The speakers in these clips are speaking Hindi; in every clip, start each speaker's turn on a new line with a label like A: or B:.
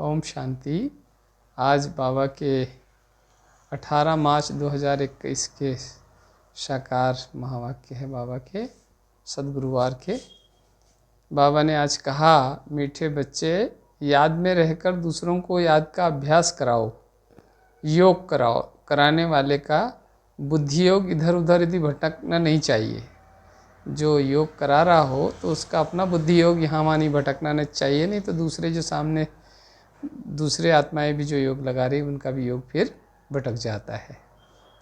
A: ओम शांति। आज बाबा के 18 मार्च 2021 के साकार महावाक्य है बाबा के सद्गुरुवार के। बाबा ने आज कहा, मीठे बच्चे याद में रहकर दूसरों को याद का अभ्यास कराओ, योग कराओ। कराने वाले का बुद्धि योग इधर उधर यदि भटकना नहीं चाहिए। जो योग करा रहा हो तो उसका अपना बुद्धि योग यहाँ वहाँ नहीं भटकना नहीं चाहिए, नहीं तो दूसरे जो सामने दूसरे आत्माएं भी जो योग लगा रही उनका भी योग फिर भटक जाता है।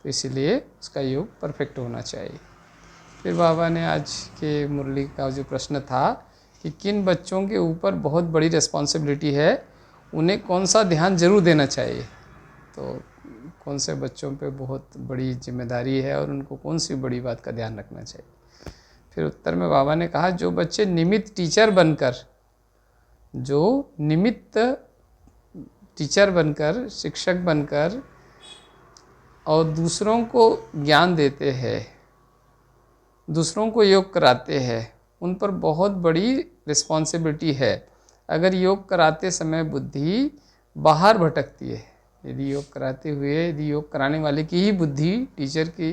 A: तो इसीलिए उसका योग परफेक्ट होना चाहिए। फिर बाबा ने आज के मुरली का जो प्रश्न था कि किन बच्चों के ऊपर बहुत बड़ी रिस्पॉन्सिबिलिटी है, उन्हें कौन सा ध्यान जरूर देना चाहिए। तो कौन से बच्चों पे बहुत बड़ी जिम्मेदारी है और उनको कौन सी बड़ी बात का ध्यान रखना चाहिए। फिर उत्तर में बाबा ने कहा, जो बच्चे निमित्त टीचर बनकर शिक्षक बनकर और दूसरों को ज्ञान देते हैं, दूसरों को योग कराते हैं, उन पर बहुत बड़ी रिस्पॉन्सिबिलिटी है। अगर योग कराते समय बुद्धि बाहर भटकती है, यदि योग कराते हुए यदि योग कराने वाले की ही बुद्धि, टीचर की,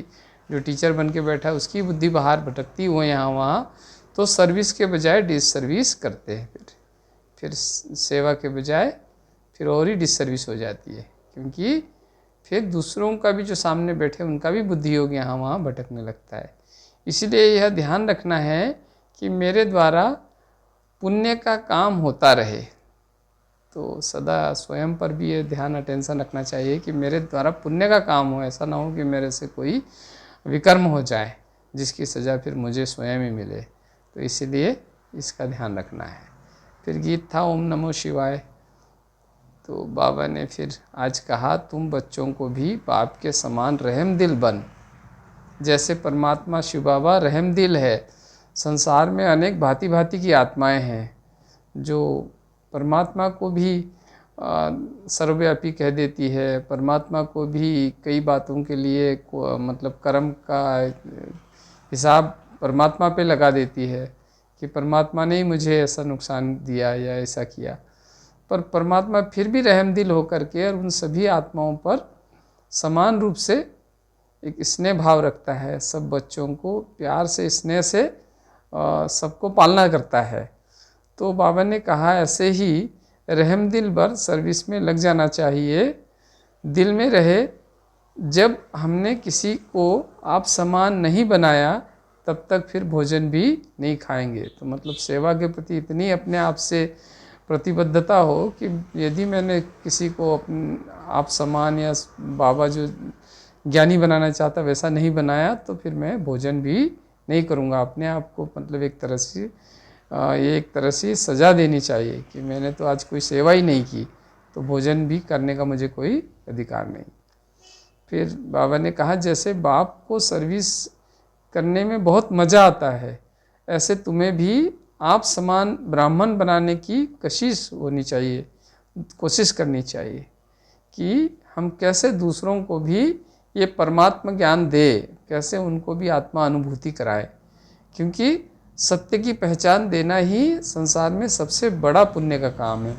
A: जो टीचर बन के बैठा है उसकी बुद्धि बाहर भटकती हो यहाँ वहाँ, तो सर्विस के बजाय डिसर्विस करते हैं। फिर सेवा के बजाय फिर और ही डिसर्विस हो जाती है, क्योंकि फिर दूसरों का भी जो सामने बैठे उनका भी बुद्धि योग यहाँ वहाँ भटकने लगता है। इसलिए यह ध्यान रखना है कि मेरे द्वारा पुण्य का काम होता रहे। तो सदा स्वयं पर भी ये ध्यान अटेंशन रखना चाहिए कि मेरे द्वारा पुण्य का काम हो, ऐसा ना हो कि मेरे से कोई विकर्म हो जाए जिसकी सज़ा फिर मुझे स्वयं ही मिले। तो इसीलिए इसका ध्यान रखना है। फिर गीत था ओम नमो शिवाय। तो बाबा ने फिर आज कहा, तुम बच्चों को भी बाप के समान रहम दिल बन, जैसे परमात्मा शिव बाबा रहम दिल है। संसार में अनेक भांति भांति की आत्माएं हैं जो परमात्मा को भी सर्वव्यापी कह देती है, परमात्मा को भी कई बातों के लिए मतलब कर्म का हिसाब परमात्मा पे लगा देती है कि परमात्मा ने ही मुझे ऐसा नुकसान दिया या ऐसा किया। पर परमात्मा फिर भी रहमदिल होकर के और उन सभी आत्माओं पर समान रूप से एक स्नेह भाव रखता है, सब बच्चों को प्यार से स्नेह से सबको पालना करता है। तो बाबा ने कहा, ऐसे ही रहमदिल बर सर्विस में लग जाना चाहिए, दिल में रहे। जब हमने किसी को आप समान नहीं बनाया तब तक फिर भोजन भी नहीं खाएंगे। तो मतलब सेवा के प्रति इतनी अपने आप से प्रतिबद्धता हो कि यदि मैंने किसी को आप समान या बाबा जो ज्ञानी बनाना चाहता वैसा नहीं बनाया तो फिर मैं भोजन भी नहीं करूँगा। अपने आप को मतलब एक तरह से सज़ा देनी चाहिए कि मैंने तो आज कोई सेवा ही नहीं की, तो भोजन भी करने का मुझे कोई अधिकार नहीं। फिर बाबा ने कहा, जैसे बाप को सर्विस करने में बहुत मज़ा आता है, ऐसे तुम्हें भी आप समान ब्राह्मण बनाने की कोशिश करनी चाहिए कि हम कैसे दूसरों को भी ये परमात्मा ज्ञान दे, कैसे उनको भी आत्मा अनुभूति कराए। क्योंकि सत्य की पहचान देना ही संसार में सबसे बड़ा पुण्य का काम है।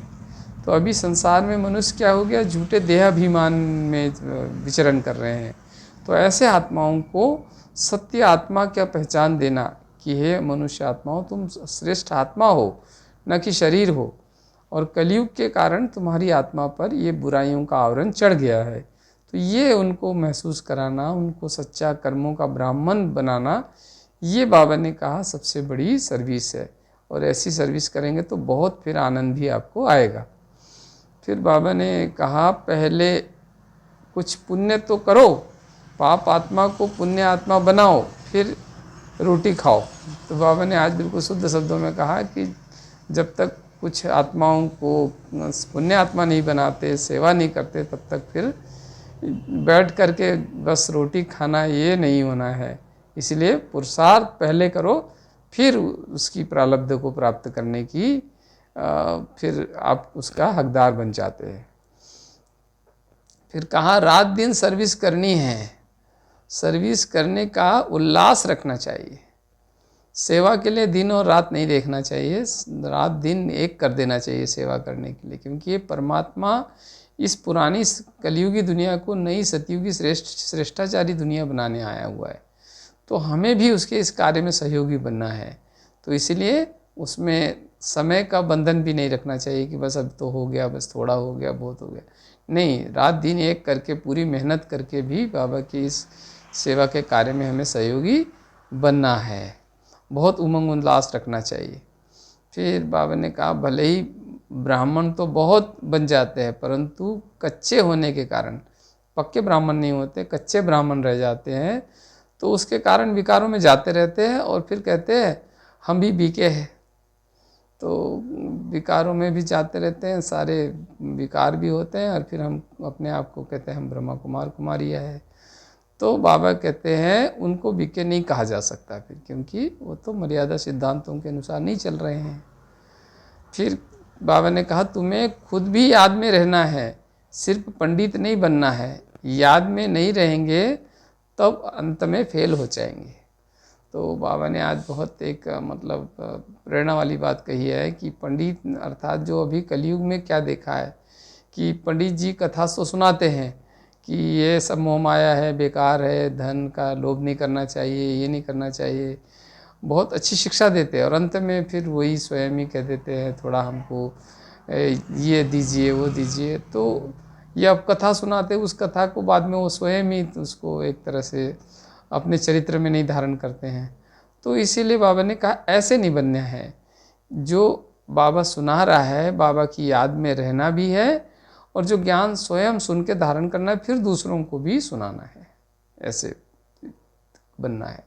A: तो अभी संसार में मनुष्य क्या हो गया, झूठे देहाभिमान में विचरण कर रहे हैं। तो ऐसे आत्माओं को सत्य आत्मा क्या पहचान देना कि हे मनुष्य आत्माओं, तुम श्रेष्ठ आत्मा हो, न कि शरीर हो, और कलयुग के कारण तुम्हारी आत्मा पर ये बुराइयों का आवरण चढ़ गया है। तो ये उनको महसूस कराना, उनको सच्चा कर्मों का ब्राह्मण बनाना, ये बाबा ने कहा सबसे बड़ी सर्विस है। और ऐसी सर्विस करेंगे तो बहुत फिर आनंद भी आपको आएगा। फिर बाबा ने कहा, पहले कुछ पुण्य तो करो, पाप आत्मा को पुण्य आत्मा बनाओ, फिर रोटी खाओ। तो बाबा ने आज बिल्कुल शुद्ध शब्दों में कहा कि जब तक कुछ आत्माओं को पुण्य आत्मा नहीं बनाते, सेवा नहीं करते, तब तक फिर बैठ करके बस रोटी खाना ये नहीं होना है। इसलिए पुरुषार्थ पहले करो, फिर उसकी प्रारब्ध को प्राप्त करने की फिर आप उसका हकदार बन जाते हैं। फिर कहा, रात दिन सर्विस करनी है, सर्विस करने का उल्लास रखना चाहिए। सेवा के लिए दिन और रात नहीं देखना चाहिए, रात दिन एक कर देना चाहिए सेवा करने के लिए, क्योंकि ये परमात्मा इस पुरानी कलयुगी दुनिया को नई सतयुगी श्रेष्ठाचारी दुनिया बनाने आया हुआ है। तो हमें भी उसके इस कार्य में सहयोगी बनना है। तो इसीलिए उसमें समय का बंधन भी नहीं रखना चाहिए कि बस अब तो हो गया, बस थोड़ा हो गया, बहुत हो गया। नहीं, रात दिन एक करके पूरी मेहनत करके भी बाबा की इस सेवा के कार्य में हमें सहयोगी बनना है। बहुत उमंग उल्लास रखना चाहिए। फिर बाबा ने कहा भले ही ब्राह्मण तो बहुत बन जाते हैं, परंतु कच्चे होने के कारण, पक्के ब्राह्मण नहीं होते, कच्चे ब्राह्मण रह जाते हैं, तो उसके कारण विकारों में जाते रहते हैं और फिर कहते हैं हम भी बीके हैं। तो विकारों में भी जाते रहते हैं, सारे विकार भी होते हैं, और फिर हम अपने आप को कहते हैं हम ब्रह्मा कुमार कुमारियाँ है। तो बाबा कहते हैं उनको बीके नहीं कहा जा सकता फिर, क्योंकि वो तो मर्यादा सिद्धांतों के अनुसार नहीं चल रहे हैं। फिर बाबा ने कहा तुम्हें खुद भी याद में रहना है, सिर्फ पंडित नहीं बनना है। याद में नहीं रहेंगे तब अंत में फेल हो जाएंगे। तो बाबा ने आज बहुत एक मतलब प्रेरणा वाली बात कही है कि पंडित अर्थात जो अभी कलयुग में क्या देखा है कि पंडित जी कथा तो सुनाते हैं कि ये सब मोह माया है, बेकार है, धन का लोभ नहीं करना चाहिए, ये नहीं करना चाहिए, बहुत अच्छी शिक्षा देते हैं, और अंत में फिर वही स्वयं ही कह देते हैं थोड़ा हमको ये दीजिए वो दीजिए। तो ये अब कथा सुनाते, उस कथा को बाद में वो स्वयं ही उसको एक तरह से अपने चरित्र में नहीं धारण करते हैं। तो इसीलिए बाबा ने कहा ऐसे नहीं बनना है, जो बाबा सुना रहा है बाबा की याद में रहना भी है, और जो ज्ञान स्वयं सुन के धारण करना है फिर दूसरों को भी सुनाना है, ऐसे बनना है।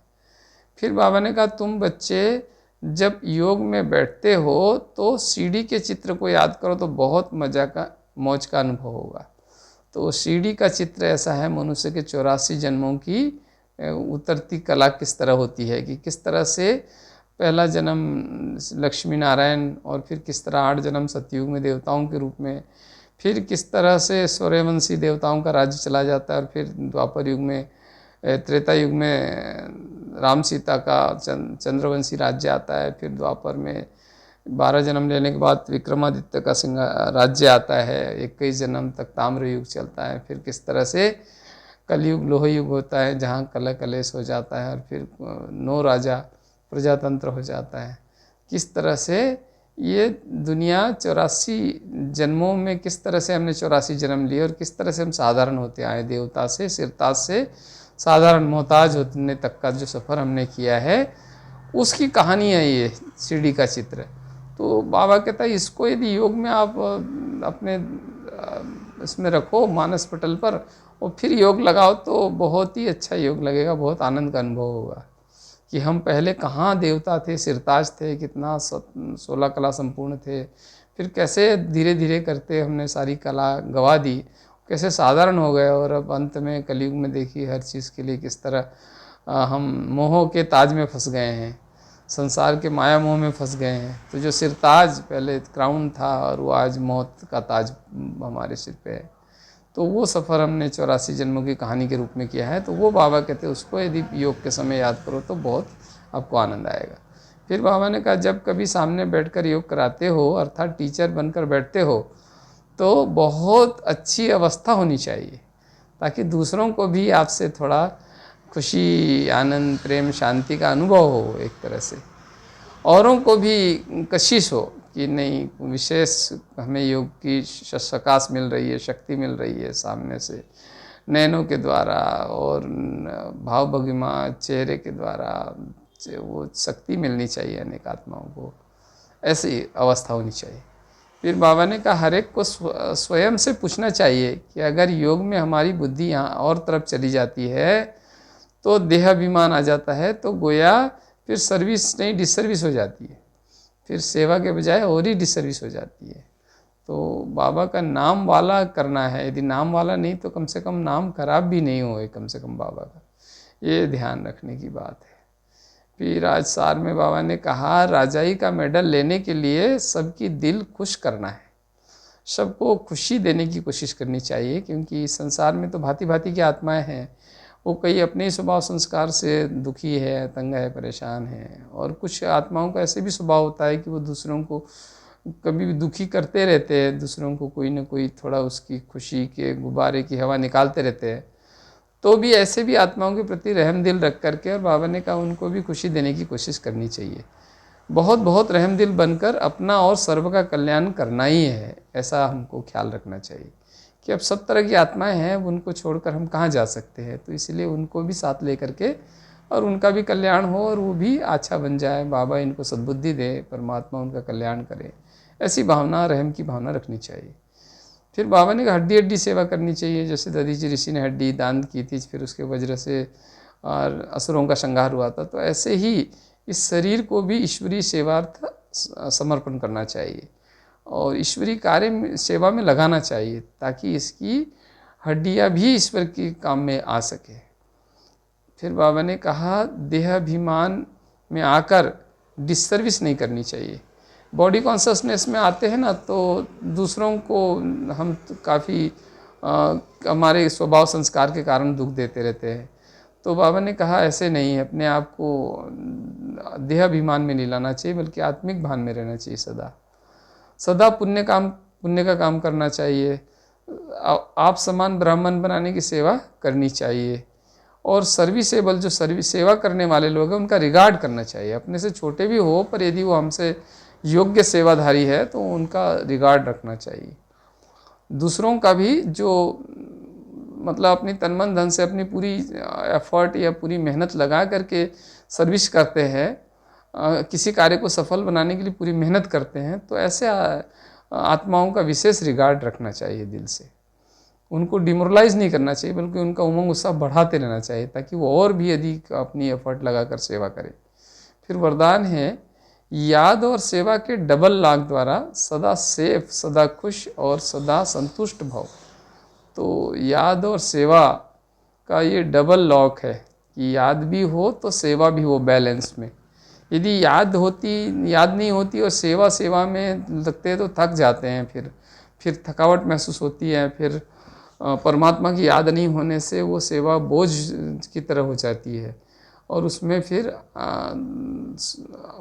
A: फिर बाबा ने कहा तुम बच्चे जब योग में बैठते हो तो सीढ़ी के चित्र को याद करो तो बहुत मौज का अनुभव होगा। तो सीढ़ी का चित्र ऐसा है मनुष्य के 84 जन्मों की उतरती कला किस तरह होती है, कि किस तरह से पहला जन्म लक्ष्मी नारायण, और फिर किस तरह 8 जन्म सतयुग में देवताओं के रूप में, फिर किस तरह से सूर्यवंशी देवताओं का राज्य चला जाता है, और फिर द्वापर युग में त्रेता युग में राम सीता का चंद्रवंशी राज्य आता है, फिर द्वापर में 12 जन्म लेने के बाद विक्रमादित्य का राज्य आता है, 21 जन्म तक ताम्र युग चलता है, फिर किस तरह से कलयुग लोह युग होता है जहाँ कलह कलेश हो जाता है, और फिर 9 राजा प्रजातंत्र हो जाता है। किस तरह से ये दुनिया 84 जन्मों में किस तरह से हमने 84 जन्म लिए, और किस तरह से हम साधारण होते आए, देवता से सिरताज से साधारण मोहताज होने तक का जो सफ़र हमने किया है, उसकी कहानी है ये सीढ़ी का चित्र। तो बाबा कहता है इसको यदि योग में आप अपने इसमें रखो मानस पटल पर, और फिर योग लगाओ तो बहुत ही अच्छा योग लगेगा, बहुत आनंद का अनुभव होगा कि हम पहले कहाँ देवता थे, सिरताज थे, कितना 16 कला संपूर्ण थे, फिर कैसे धीरे धीरे करते हमने सारी कला गवा दी, कैसे साधारण हो गए, और अब अंत में कलयुग में देखिए हर चीज़ के लिए किस तरह हम मोह के ताज में फंस गए हैं, संसार के माया मोह में फंस गए हैं। तो जो सिरताज पहले क्राउन था और वो आज मौत का ताज हमारे सिर पे है। तो वो सफ़र हमने 84 जन्मों की कहानी के रूप में किया है। तो वो बाबा कहते हैं उसको यदि योग के समय याद करो तो बहुत आपको आनंद आएगा। फिर बाबा ने कहा जब कभी सामने बैठकर योग कराते हो अर्थात टीचर बनकर बैठते हो तो बहुत अच्छी अवस्था होनी चाहिए, ताकि दूसरों को भी आपसे थोड़ा खुशी, आनंद, प्रेम, शांति का अनुभव हो, एक तरह से औरों को भी कशिश हो कि नहीं विशेष हमें योग की सकाश मिल रही है, शक्ति मिल रही है सामने से, नैनों के द्वारा और भाव भंगिमा चेहरे के द्वारा वो शक्ति मिलनी चाहिए अनेक आत्माओं को, ऐसी अवस्था होनी चाहिए। फिर बाबा ने कहा हर एक को स्वयं से पूछना चाहिए कि अगर योग में हमारी बुद्धि यहाँ और तरफ चली जाती है तो देहाभिमान आ जाता है, तो गोया फिर सर्विस नहीं डिसर्विस हो जाती है, फिर सेवा के बजाय और ही डिसर्विस हो जाती है। तो बाबा का नाम वाला करना है, यदि नाम वाला नहीं तो कम से कम नाम खराब भी नहीं होए कम से कम बाबा का, ये ध्यान रखने की बात है। फिर आज सार में बाबा ने कहा राजाई का मेडल लेने के लिए सबकी दिल खुश करना है, सबको खुशी देने की कोशिश करनी चाहिए, क्योंकि संसार में तो भांति भांति की आत्माएं हैं वो कई अपने ही स्वभाव संस्कार से दुखी है, तंग है, परेशान है। और कुछ आत्माओं का ऐसे भी स्वभाव होता है कि वो दूसरों को कभी भी दुखी करते रहते हैं, दूसरों को कोई ना कोई थोड़ा उसकी खुशी के गुब्बारे की हवा निकालते रहते हैं। तो भी ऐसे भी आत्माओं के प्रति रहम दिल रख करके, और बाबा ने कहा उनको भी खुशी देने की कोशिश करनी चाहिए। बहुत बहुत रहम दिल बनकर अपना और सर्व का कल्याण करना ही है, ऐसा हमको ख्याल रखना चाहिए कि अब सब तरह की आत्माएं हैं, उनको छोड़कर हम कहाँ जा सकते हैं। तो इसलिए उनको भी साथ लेकर के और उनका भी कल्याण हो और वो भी अच्छा बन जाए, बाबा इनको सद्बुद्धि दे, परमात्मा उनका कल्याण करे, ऐसी भावना, रहम की भावना रखनी चाहिए। फिर बाबा ने हड्डी हड्डी सेवा करनी चाहिए। जैसे दधीची ऋषि ने हड्डी दान की थी, फिर उसके वज्र से और असुरों का संहार हुआ था, तो ऐसे ही इस शरीर को भी ईश्वरीय सेवार्थ समर्पण करना चाहिए और ईश्वरीय कार्य सेवा में लगाना चाहिए, ताकि इसकी हड्डियाँ भी ईश्वर के काम में आ सके। फिर बाबा ने कहा देहाभिमान में आकर डिसर्विस नहीं करनी चाहिए। बॉडी कॉन्शसनेस में आते हैं ना, तो दूसरों को हम काफ़ी हमारे स्वभाव संस्कार के कारण दुख देते रहते हैं। तो बाबा ने कहा ऐसे नहीं, अपने आप को देहाभिमान में नहीं लाना चाहिए, बल्कि आत्मिक भान में रहना चाहिए। सदा सदा पुण्य का काम करना चाहिए। आप समान ब्राह्मण बनाने की सेवा करनी चाहिए। और सर्विसेबल, जो सर्विस सेवा करने वाले लोग हैं, उनका रिगार्ड करना चाहिए। अपने से छोटे भी हो, पर यदि वो हमसे योग्य सेवाधारी है तो उनका रिगार्ड रखना चाहिए। दूसरों का भी जो मतलब अपनी तन मन धन से अपनी पूरी एफर्ट या पूरी मेहनत लगा करके सर्विस करते हैं, किसी कार्य को सफल बनाने के लिए पूरी मेहनत करते हैं, तो ऐसे आत्माओं का विशेष रिगार्ड रखना चाहिए दिल से। उनको डिमोरलाइज नहीं करना चाहिए, बल्कि उनका उमंग उत्साह बढ़ाते रहना चाहिए, ताकि वो और भी अधिक अपनी एफर्ट लगाकर सेवा करें। फिर वरदान है याद और सेवा के डबल लाभ द्वारा सदा सेफ, सदा खुश और सदा संतुष्ट भव। तो याद और सेवा का ये डबल लॉक है कि याद भी हो तो सेवा भी हो बैलेंस में। यदि याद नहीं होती और सेवा में लगते तो थक जाते हैं, फिर थकावट महसूस होती है। फिर परमात्मा की याद नहीं होने से वो सेवा बोझ की तरह हो जाती है, और उसमें फिर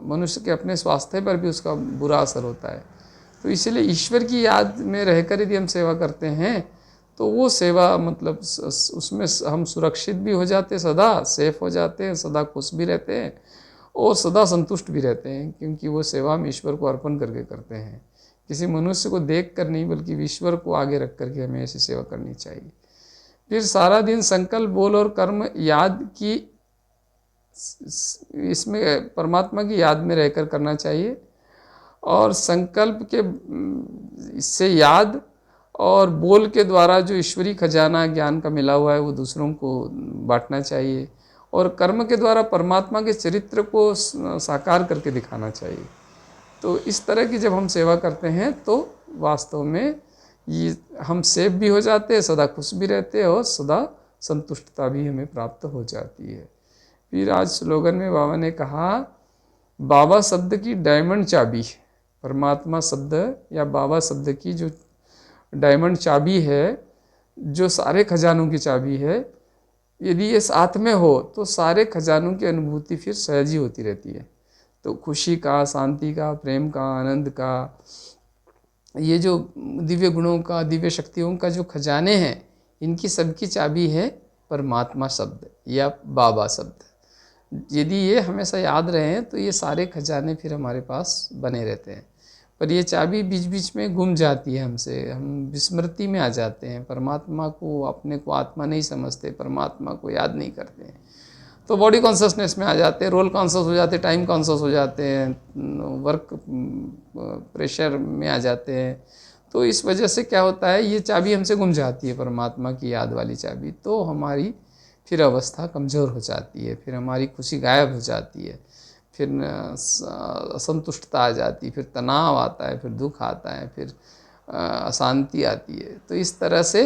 A: मनुष्य के अपने स्वास्थ्य पर भी उसका बुरा असर होता है। तो इसलिए ईश्वर की याद में रहकर यदि हम सेवा करते हैं, तो वो सेवा मतलब उसमें हम सुरक्षित भी हो जाते, सदा सेफ हो जाते हैं, सदा खुश भी रहते हैं और सदा संतुष्ट भी रहते हैं, क्योंकि वो सेवा हम ईश्वर को अर्पण करके करते हैं। किसी मनुष्य को देख कर नहीं, बल्कि ईश्वर को आगे रख करके हमें ऐसी सेवा करनी चाहिए। फिर सारा दिन संकल्प, बोल और कर्म याद की, इसमें परमात्मा की याद में रहकर करना चाहिए। और संकल्प के इससे याद और बोल के द्वारा जो ईश्वरीय खजाना ज्ञान का मिला हुआ है, वो दूसरों को बांटना चाहिए। और कर्म के द्वारा परमात्मा के चरित्र को साकार करके दिखाना चाहिए। तो इस तरह की जब हम सेवा करते हैं, तो वास्तव में ये हम सेफ भी हो जाते हैं, सदा खुश भी रहते हैं और सदा संतुष्टता भी हमें प्राप्त हो जाती है। फिर आज स्लोगन में बाबा ने कहा बाबा शब्द की डायमंड चाबी, परमात्मा शब्द या बाबा शब्द की जो डायमंड चाबी है, जो सारे खजानों की चाबी है, यदि ये साथ में हो तो सारे खजानों की अनुभूति फिर सहज ही होती रहती है। तो खुशी का, शांति का, प्रेम का, आनंद का, ये जो दिव्य गुणों का, दिव्य शक्तियों का जो खजाने हैं, इनकी सबकी चाबी है परमात्मा शब्द या बाबा शब्द। यदि ये हमेशा याद रहे तो ये सारे खजाने फिर हमारे पास बने रहते हैं। पर ये चाबी बीच बीच में गुम जाती है हमसे, हम विस्मृति में आ जाते हैं, परमात्मा को, अपने को आत्मा नहीं समझते, परमात्मा को याद नहीं करते हैं, तो बॉडी कॉन्शसनेस में आ जाते हैं, रोल कॉन्शस हो जाते हैं, टाइम कॉन्शस हो जाते हैं, वर्क प्रेशर में आ जाते हैं। तो इस वजह से क्या होता है, ये चाबी हमसे गुम जाती है, परमात्मा की याद वाली चाबी। तो हमारी फिर अवस्था कमज़ोर हो जाती है, फिर हमारी खुशी गायब हो जाती है, फिर असंतुष्टता आ जाती है, फिर तनाव आता है, फिर दुख आता है, फिर अशांति आती है। तो इस तरह से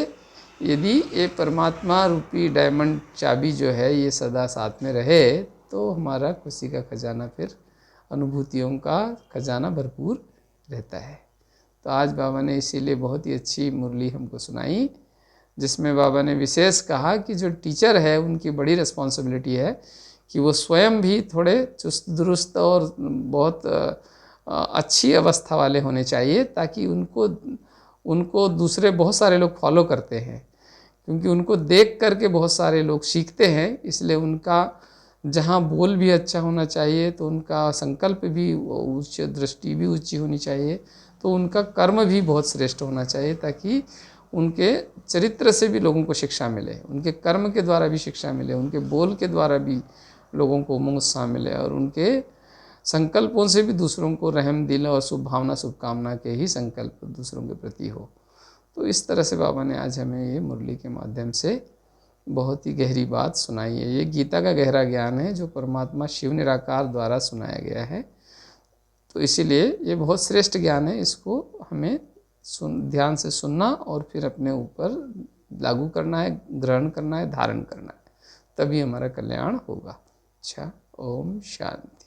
A: यदि ये परमात्मा रूपी डायमंड चाबी जो है ये सदा साथ में रहे, तो हमारा खुशी का खजाना, फिर अनुभूतियों का खजाना भरपूर रहता है। तो आज बाबा ने इसीलिए बहुत ही अच्छी मुरली हमको सुनाई। जिसमें बाबा ने विशेष कहा कि जो टीचर है उनकी बड़ी रिस्पॉन्सिबिलिटी है कि वो स्वयं भी थोड़े चुस्त दुरुस्त और बहुत अच्छी अवस्था वाले होने चाहिए, ताकि उनको उनको दूसरे बहुत सारे लोग फॉलो करते हैं, क्योंकि उनको देख करके बहुत सारे लोग सीखते हैं। इसलिए उनका जहाँ बोल भी अच्छा होना चाहिए, तो उनका संकल्प भी उच्च, दृष्टि भी ऊंची होनी चाहिए, तो उनका कर्म भी बहुत श्रेष्ठ होना चाहिए, ताकि उनके चरित्र से भी लोगों को शिक्षा मिले, उनके कर्म के द्वारा भी शिक्षा मिले, उनके बोल के द्वारा भी लोगों को उमंग उत्साह मिले, और उनके संकल्पों से भी दूसरों को रहम दिल और शुभ भावना शुभकामना के ही संकल्प दूसरों के प्रति हो। तो इस तरह से बाबा ने आज हमें ये मुरली के माध्यम से बहुत ही गहरी बात सुनाई है। ये गीता का गहरा ज्ञान है जो परमात्मा शिव निराकार द्वारा सुनाया गया है। तो इसीलिए ये बहुत श्रेष्ठ ज्ञान है, इसको हमें ध्यान से सुनना और फिर अपने ऊपर लागू करना है, ग्रहण करना है, धारण करना है, तभी हमारा कल्याण होगा। अच्छा, ओम शांति।